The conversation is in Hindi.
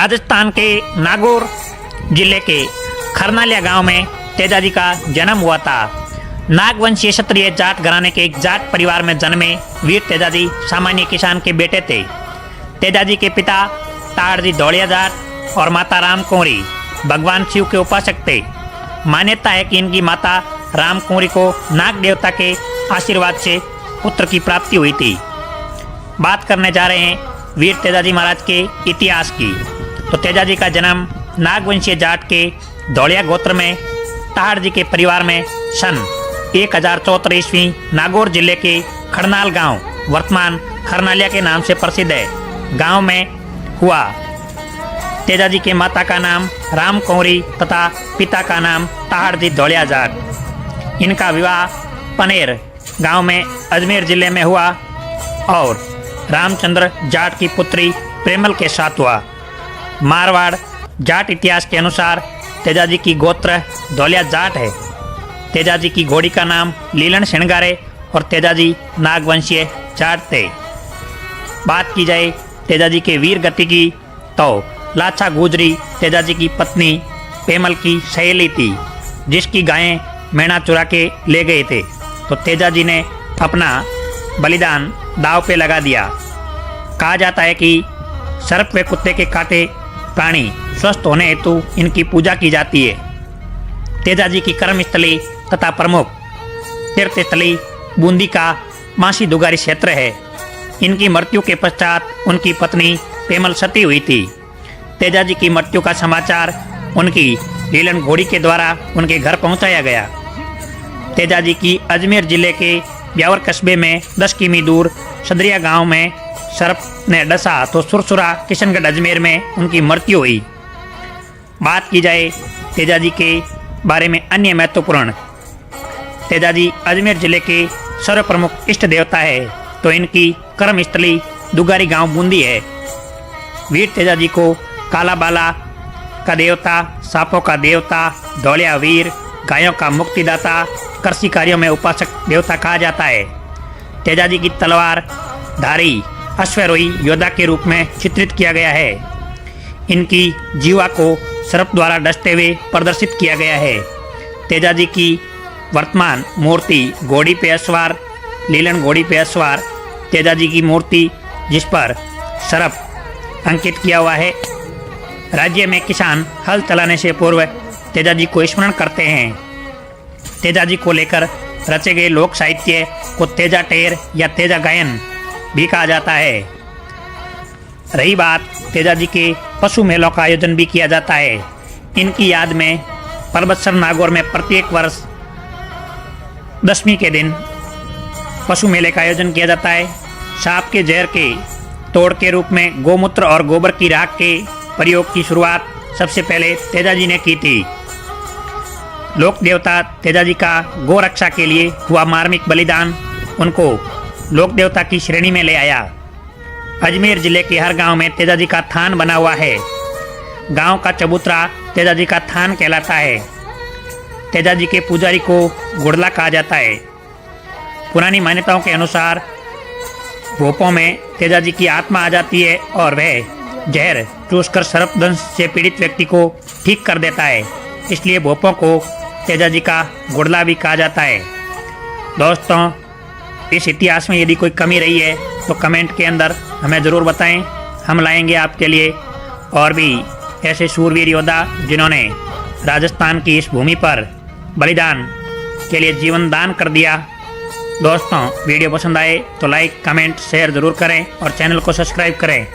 राजस्थान के नागौर जिले के खरनालिया गांव में तेजाजी का जन्म हुआ था। नागवंशीय क्षत्रिय जाट घराने के एक जाट परिवार में जन्मे वीर तेजाजी सामान्य किसान के बेटे थे। तेजाजी के पिता ताड़जी धौलिया जाट और माता राम कुंवरी भगवान शिव के उपासक थे। मान्यता है कि इनकी माता राम कुंवरी को नाग देवता के आशीर्वाद से पुत्र की प्राप्ति हुई थी। बात करने जा रहे हैं वीर तेजाजी महाराज के इतिहास की। तो तेजाजी का जन्म नागवंशीय जाट के धौलिया गोत्र में ताड़जी के परिवार में सन 1074 ईस्वी नागौर जिले के खड़नाल गांव वर्तमान खरनालिया के नाम से प्रसिद्ध है गांव में हुआ। तेजाजी के माता का नाम राम कुंवरी तथा पिता का नाम ताड़जी धौलिया जाट। इनका विवाह पनेर गांव में अजमेर जिले में हुआ और रामचंद्र जाट की पुत्री प्रेमल के साथ हुआ। मारवाड़ जाट इतिहास के अनुसार तेजाजी की गोत्र धौलिया जाट है। तेजाजी की घोड़ी का नाम लीलन श्रृंगारे और तेजाजी नागवंशीय जाट थे। बात की जाए तेजाजी के वीर गति की तो लाछा गुजरी तेजाजी की पत्नी प्रेमल की सहेली थी, जिसकी गायें मेणा चुरा के ले गए थे। तो तेजाजी ने अपना बलिदान दांव पे लगा दिया। कहा जाता है कि सर्प व कुत्ते के काटे प्राणी स्वस्थ होने हेतु इनकी पूजा की जाती है। तेजाजी की कर्मस्थली तथा प्रमुख तीर्थस्थली बूंदी का मासी दुगारी क्षेत्र है। इनकी मृत्यु के पश्चात उनकी पत्नी प्रेमल सती हुई थी। तेजाजी की मृत्यु का समाचार उनकी लीलन घोड़ी के द्वारा उनके घर पहुंचाया गया। तेजाजी की अजमेर जिले के ब्यावर कस्बे में 10 किमी दूर सदरिया गांव में सर्प ने डसा तो सुरसुरा किशनगढ़ अजमेर में उनकी मृत्यु हुई। बात की जाए तेजाजी के बारे में अन्य महत्वपूर्ण, तेजाजी अजमेर जिले के सर्व प्रमुख इष्ट देवता है। तो इनकी कर्मस्थली दुगारी गांव बूंदी है। वीर तेजाजी को काला बाला का देवता, सांपों का देवता, धौलिया वीर, गायों का मुक्तिदाता, कृषि कार्यों में उपासक देवता कहा जाता है। तेजाजी की तलवार धारी अश्वरोही योद्धा के रूप में चित्रित किया गया है। इनकी जीवा को सर्प द्वारा डसते हुए प्रदर्शित किया गया है। तेजाजी की वर्तमान मूर्ति घोड़ी पे अश्वार, लीलन घोड़ी पे अश्वार, तेजाजी की मूर्ति जिस पर सर्प अंकित किया हुआ है। राज्य में किसान हल चलाने से पूर्व तेजाजी को स्मरण करते हैं। तेजाजी को लेकर रचे गए लोक साहित्य को तेजा टेर या तेजा गायन भी कहा जाता है। रही बात तेजाजी के पशु मेलों का आयोजन भी किया जाता है। इनकी याद में पर्वतसर नागौर में प्रत्येक वर्ष दशमी के दिन पशु मेले का आयोजन किया जाता है। सांप के जहर के तोड़ के रूप में गोमूत्र और गोबर की राख के प्रयोग की शुरुआत सबसे पहले तेजाजी ने की थी। लोक देवता तेजाजी का गौ रक्षा के लिए हुआ मार्मिक बलिदान उनको लोक देवता की श्रेणी में ले आया। अजमेर जिले के हर गांव में तेजाजी का थान बना हुआ है। गांव का चबूतरा तेजाजी का थान कहलाता है। तेजाजी के पुजारी को गुड़ला कहा जाता है। पुरानी मान्यताओं के अनुसार भोपों में तेजाजी की आत्मा आ जाती है और वह जहर चूसकर सर्पदंश से पीड़ित व्यक्ति को ठीक कर देता है। इसलिए भोपों को तेजाजी का गुड़ला भी कहा जाता है। दोस्तों, इस इतिहास में यदि कोई कमी रही है तो कमेंट के अंदर हमें ज़रूर बताएं। हम लाएंगे आपके लिए और भी ऐसे शूरवीर योद्धा जिन्होंने राजस्थान की इस भूमि पर बलिदान के लिए जीवन दान कर दिया। दोस्तों, वीडियो पसंद आए तो लाइक, कमेंट, शेयर ज़रूर करें और चैनल को सब्सक्राइब करें।